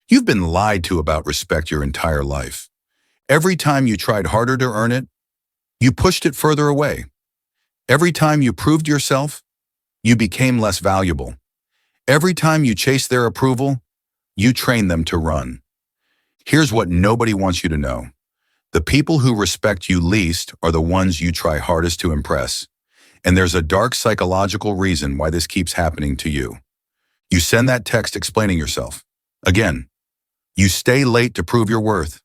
You've been lied to about respect your entire life. Every time you tried harder to earn it, you pushed it further away. Every time you proved yourself, you became less valuable. Every time you chased their approval, you trained them to run. Here's what nobody wants you to know. The people who respect you least are the ones you try hardest to impress. And there's a dark psychological reason why this keeps happening to you. You send that text explaining yourself. Again. You stay late to prove your worth.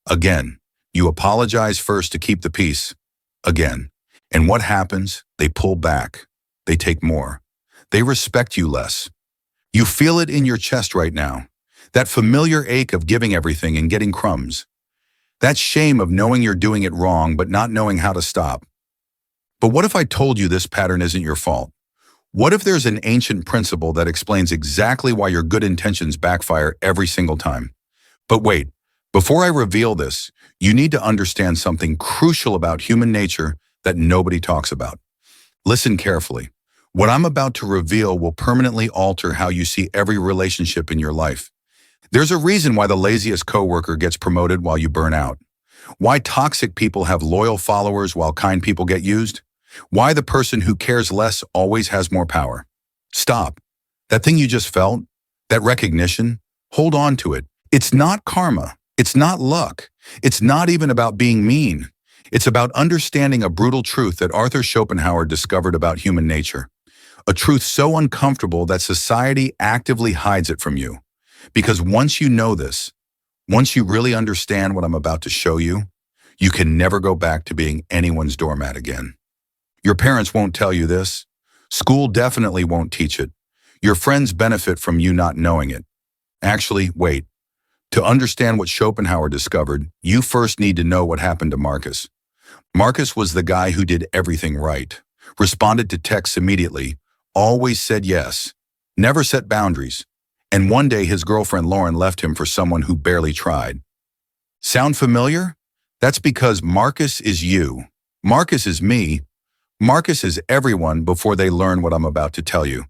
Again. You apologize first to keep the peace. Again. And what happens? They pull back. They take more. They respect you less. You feel it in your chest right now. That familiar ache of giving everything and getting crumbs. That shame of knowing you're doing it wrong but not knowing how to stop. But what if I told you this pattern isn't your fault? What if there's an ancient principle that explains exactly why your good intentions backfire every single time? But wait, before I reveal this, you need to understand something crucial about human nature that nobody talks about. Listen carefully. What I'm about to reveal will permanently alter how you see every relationship in your life. There's a reason why the laziest coworker gets promoted while you burn out. Why toxic people have loyal followers while kind people get used. Why the person who cares less always has more power. Stop. That thing you just felt, that recognition, hold on to it. It's not karma. It's not luck. It's not even about being mean. It's about understanding a brutal truth that Arthur Schopenhauer discovered about human nature. A truth so uncomfortable that society actively hides it from you. Because once you know this, once you really understand what I'm about to show you, you can never go back to being anyone's doormat again. Your parents won't tell you this. School definitely won't teach it. Your friends benefit from you not knowing it. Actually, wait. To understand what Schopenhauer discovered, you first need to know what happened to Marcus. Marcus was the guy who did everything right, responded to texts immediately, always said yes, never set boundaries, and one day his girlfriend Lauren left him for someone who barely tried. Sound familiar? That's because Marcus is you. Marcus is me. Marcus is everyone before they learn what I'm about to tell you.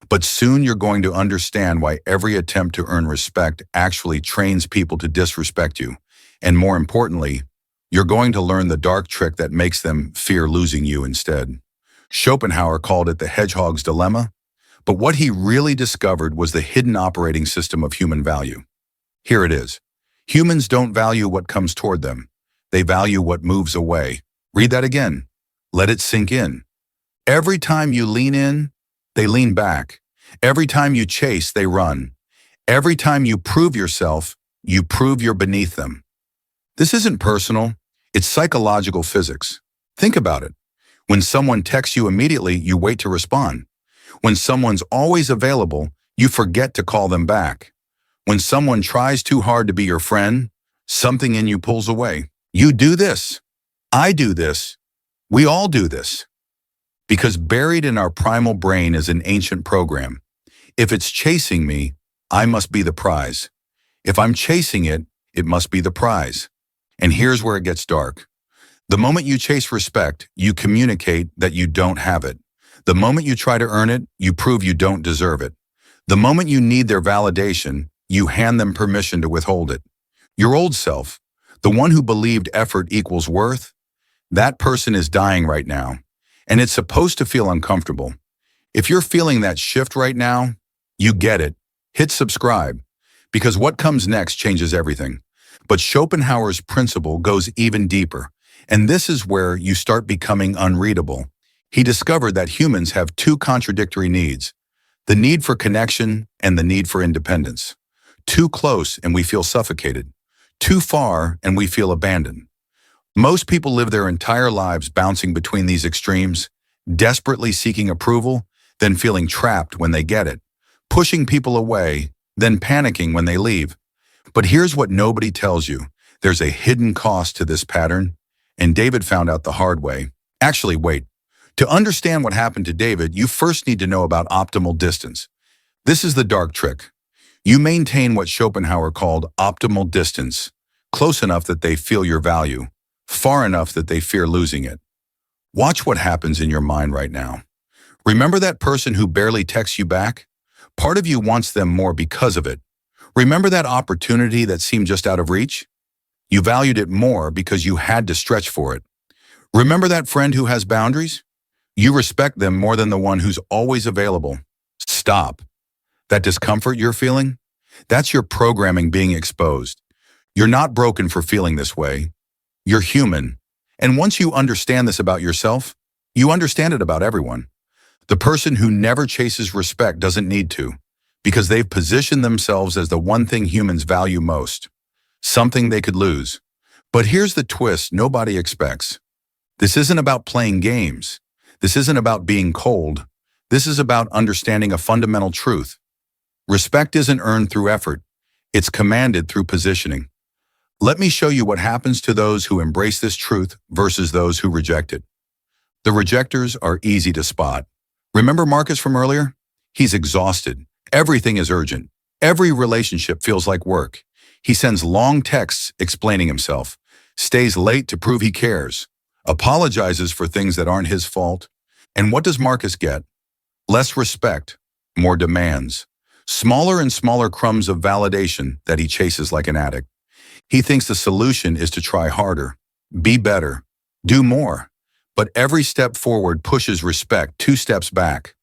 But soon you're going to understand why every attempt to earn respect actually trains people to disrespect you. And more importantly, you're going to learn the dark trick that makes them fear losing you instead. Schopenhauer called it the hedgehog's dilemma, but what he really discovered was the hidden operating system of human value. Here it is. Humans don't value what comes toward them. They value what moves away. Read that again. Let it sink in. Every time you lean in, they lean back. Every time you chase, they run. Every time you prove yourself, you prove you're beneath them. This isn't personal. It's psychological physics. Think about it. When someone texts you immediately, you wait to respond. When someone's always available, you forget to call them back. When someone tries too hard to be your friend, something in you pulls away. You do this. I do this. We all do this. Because buried in our primal brain is an ancient program. If it's chasing me, I must be the prize. If I'm chasing it, it must be the prize. And here's where it gets dark. The moment you chase respect, you communicate that you don't have it. The moment you try to earn it, you prove you don't deserve it. The moment you need their validation, you hand them permission to withhold it. Your old self, the one who believed effort equals worth, that person is dying right now. And it's supposed to feel uncomfortable. If you're feeling that shift right now, you get it. Hit subscribe, because what comes next changes everything. But Schopenhauer's principle goes even deeper, and this is where you start becoming unreadable. He discovered that humans have two contradictory needs, the need for connection and the need for independence. Too close and we feel suffocated. Too far and we feel abandoned. Most people live their entire lives bouncing between these extremes, desperately seeking approval, then feeling trapped when they get it, pushing people away, then panicking when they leave. But here's what nobody tells you. There's a hidden cost to this pattern, and David found out the hard way. Actually, wait. To understand what happened to David, you first need to know about optimal distance. This is the dark trick. You maintain what Schopenhauer called optimal distance, close enough that they feel your value, far enough that they fear losing it. Watch what happens in your mind right now. Remember that person who barely texts you back? Part of you wants them more because of it. Remember that opportunity that seemed just out of reach? You valued it more because you had to stretch for it. Remember that friend who has boundaries? You respect them more than the one who's always available. Stop. That discomfort you're feeling? That's your programming being exposed. You're not broken for feeling this way. You're human. And once you understand this about yourself, you understand it about everyone. The person who never chases respect doesn't need to, because they've positioned themselves as the one thing humans value most, something they could lose. But here's the twist nobody expects. This isn't about playing games. This isn't about being cold. This is about understanding a fundamental truth. Respect isn't earned through effort. It's commanded through positioning. Let me show you what happens to those who embrace this truth versus those who reject it. The rejectors are easy to spot. Remember Marcus from earlier? He's exhausted. Everything is urgent. Every relationship feels like work. He sends long texts explaining himself, stays late to prove he cares, apologizes for things that aren't his fault. And what does Marcus get? Less respect, more demands, smaller and smaller crumbs of validation that he chases like an addict. He thinks the solution is to try harder, be better, do more. But every step forward pushes respect 2 steps back.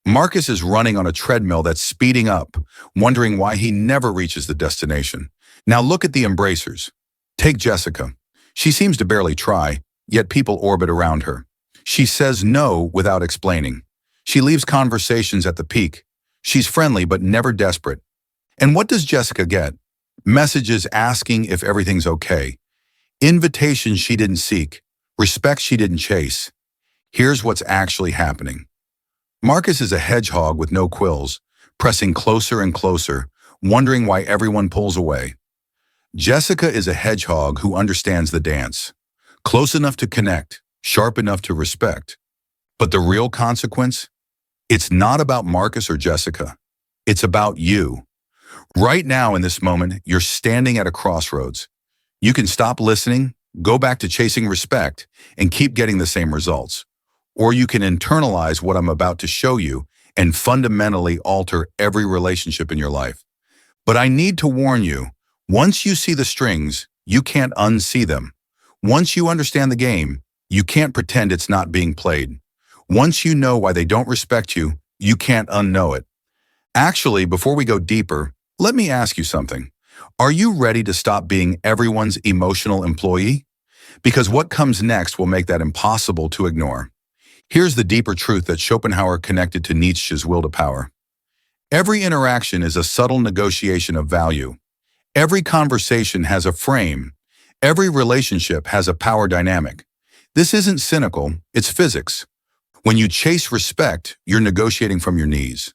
Marcus is running on a treadmill that's speeding up, wondering why he never reaches the destination. Now look at the embracers. Take Jessica. She seems to barely try, yet people orbit around her. She says no without explaining. She leaves conversations at the peak. She's friendly but never desperate. And what does Jessica get? Messages asking if everything's okay. Invitations she didn't seek. Respect she didn't chase. Here's what's actually happening. Marcus is a hedgehog with no quills, pressing closer and closer, wondering why everyone pulls away. Jessica is a hedgehog who understands the dance. Close enough to connect, sharp enough to respect. But the real consequence? It's not about Marcus or Jessica. It's about you. Right now in this moment, you're standing at a crossroads. You can stop listening, go back to chasing respect, and keep getting the same results. Or you can internalize what I'm about to show you and fundamentally alter every relationship in your life. But I need to warn you, once you see the strings, you can't unsee them. Once you understand the game, you can't pretend it's not being played. Once you know why they don't respect you, you can't unknow it. Actually, before we go deeper, let me ask you something. Are you ready to stop being everyone's emotional employee? Because what comes next will make that impossible to ignore. Here's the deeper truth that Schopenhauer connected to Nietzsche's will to power. Every interaction is a subtle negotiation of value. Every conversation has a frame. Every relationship has a power dynamic. This isn't cynical, it's physics. When you chase respect, you're negotiating from your knees.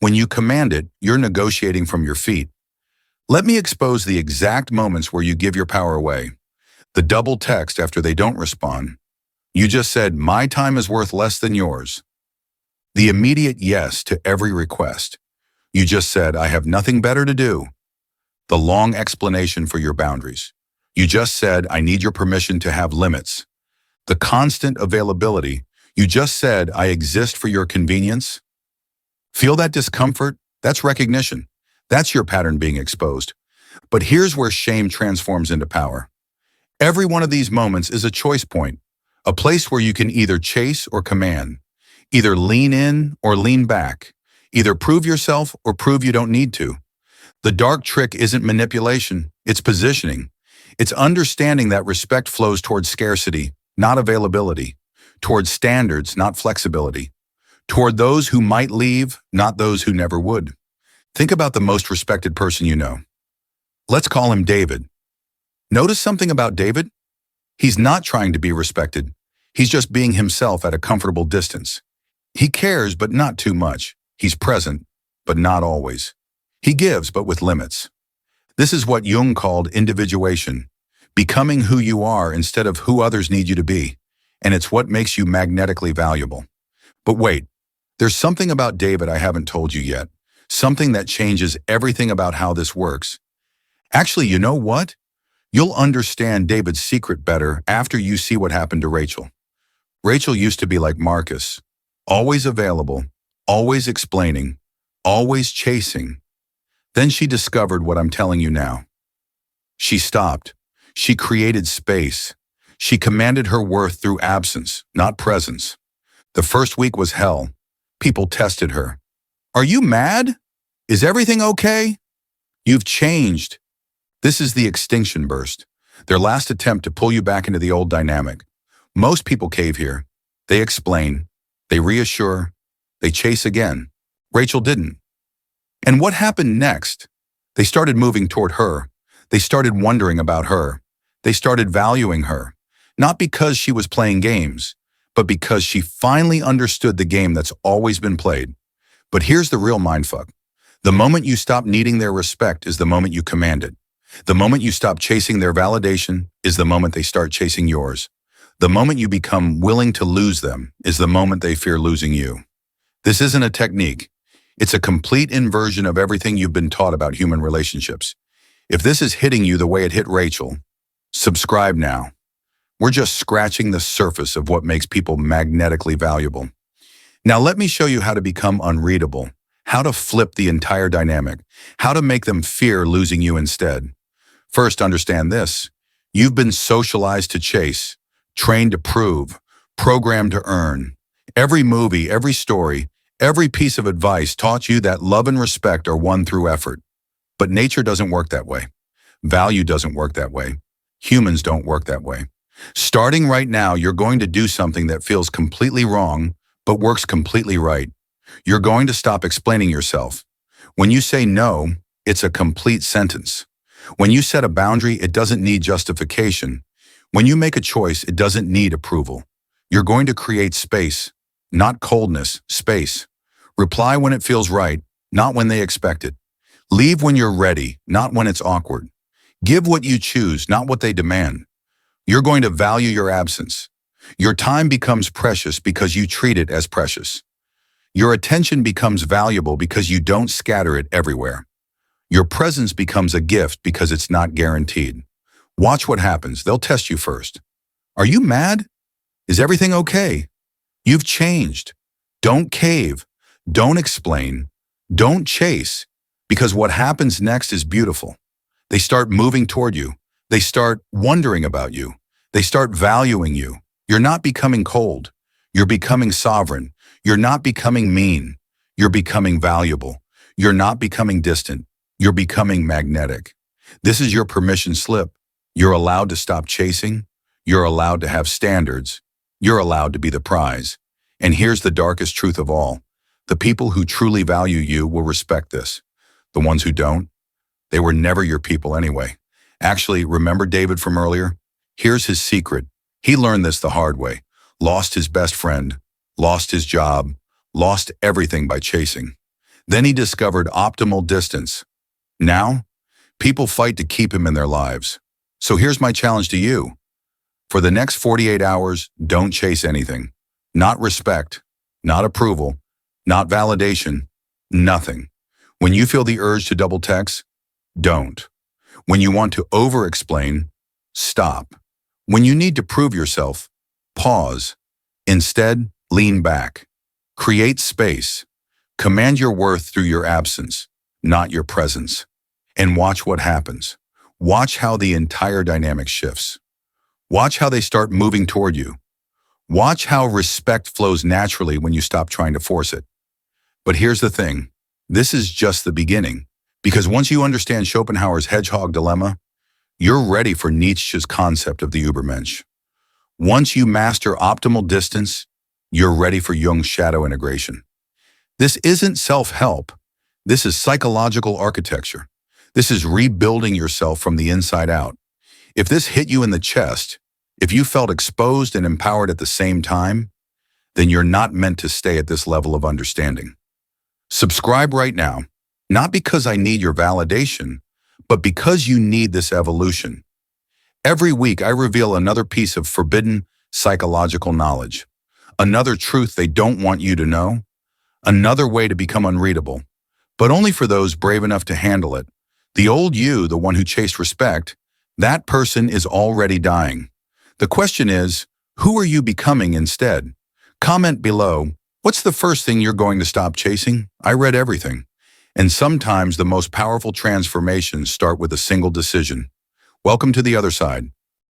When you command it, you're negotiating from your feet. Let me expose the exact moments where you give your power away. The double text after they don't respond. You just said, my time is worth less than yours. The immediate yes to every request. You just said, I have nothing better to do. The long explanation for your boundaries. You just said, I need your permission to have limits. The constant availability. You just said, I exist for your convenience. Feel that discomfort? That's recognition. That's your pattern being exposed. But here's where shame transforms into power. Every one of these moments is a choice point, a place where you can either chase or command, either lean in or lean back, either prove yourself or prove you don't need to. The dark trick isn't manipulation, it's positioning. It's understanding that respect flows towards scarcity, not availability, towards standards, not flexibility, toward those who might leave, not those who never would. Think about the most respected person you know. Let's call him David. Notice something about David? He's not trying to be respected. He's just being himself at a comfortable distance. He cares, but not too much. He's present, but not always. He gives, but with limits. This is what Jung called individuation, becoming who you are instead of who others need you to be. And it's what makes you magnetically valuable. But wait, there's something about David I haven't told you yet. Something that changes everything about how this works. Actually, you know what? You'll understand David's secret better after you see what happened to Rachel. Rachel used to be like Marcus, always available, always explaining, always chasing. Then she discovered what I'm telling you now. She stopped. She created space. She commanded her worth through absence, not presence. The first week was hell. People tested her. Are you mad? Is everything okay? You've changed. This is the extinction burst, their last attempt to pull you back into the old dynamic. Most people cave here. They explain, they reassure, they chase again. Rachel didn't. And what happened next? They started moving toward her. They started wondering about her. They started valuing her, not because she was playing games, but because she finally understood the game that's always been played. But here's the real mindfuck. The moment you stop needing their respect is the moment you command it. The moment you stop chasing their validation is the moment they start chasing yours. The moment you become willing to lose them is the moment they fear losing you. This isn't a technique. It's a complete inversion of everything you've been taught about human relationships. If this is hitting you the way it hit Rachel, subscribe now. We're just scratching the surface of what makes people magnetically valuable. Now let me show you how to become unreadable, how to flip the entire dynamic, how to make them fear losing you instead. First, understand this. You've been socialized to chase, trained to prove, programmed to earn. Every movie, every story, every piece of advice taught you that love and respect are won through effort. But nature doesn't work that way. Value doesn't work that way. Humans don't work that way. Starting right now, you're going to do something that feels completely wrong, but works completely right. You're going to stop explaining yourself. When you say no, it's a complete sentence. When you set a boundary, it doesn't need justification. When you make a choice, it doesn't need approval. You're going to create space, not coldness, space. Reply when it feels right, not when they expect it. Leave when you're ready, not when it's awkward. Give what you choose, not what they demand. You're going to value your absence. Your time becomes precious because you treat it as precious. Your attention becomes valuable because you don't scatter it everywhere. Your presence becomes a gift because it's not guaranteed. Watch what happens. They'll test you first. Are you mad? Is everything okay? You've changed. Don't cave. Don't explain. Don't chase. Because what happens next is beautiful. They start moving toward you. They start wondering about you. They start valuing you. You're not becoming cold. You're becoming sovereign. You're not becoming mean. You're becoming valuable. You're not becoming distant. You're becoming magnetic. This is your permission slip. You're allowed to stop chasing. You're allowed to have standards. You're allowed to be the prize. And here's the darkest truth of all. The people who truly value you will respect this. The ones who don't, they were never your people anyway. Actually, remember David from earlier? Here's his secret. He learned this the hard way. Lost his best friend, lost his job, lost everything by chasing. Then he discovered optimal distance. Now, people fight to keep him in their lives. So here's my challenge to you. For the next 48 hours, don't chase anything. Not respect, not approval, not validation, nothing. When you feel the urge to double text, don't. When you want to over-explain, stop. When you need to prove yourself, pause. Instead, lean back. Create space. Command your worth through your absence, not your presence. And watch what happens. Watch how the entire dynamic shifts. Watch how they start moving toward you. Watch how respect flows naturally when you stop trying to force it. But here's the thing. This is just the beginning. Because once you understand Schopenhauer's hedgehog dilemma, you're ready for Nietzsche's concept of the Übermensch. Once you master optimal distance, you're ready for Jung's shadow integration. This isn't self-help. This is psychological architecture. This is rebuilding yourself from the inside out. If this hit you in the chest, if you felt exposed and empowered at the same time, then you're not meant to stay at this level of understanding. Subscribe right now, not because I need your validation, but because you need this evolution. Every week, I reveal another piece of forbidden psychological knowledge, another truth they don't want you to know, another way to become unreadable, but only for those brave enough to handle it. The old you, the one who chased respect, that person is already dying. The question is, who are you becoming instead? Comment below, what's the first thing you're going to stop chasing? I read everything. And sometimes the most powerful transformations start with a single decision. Welcome to the other side.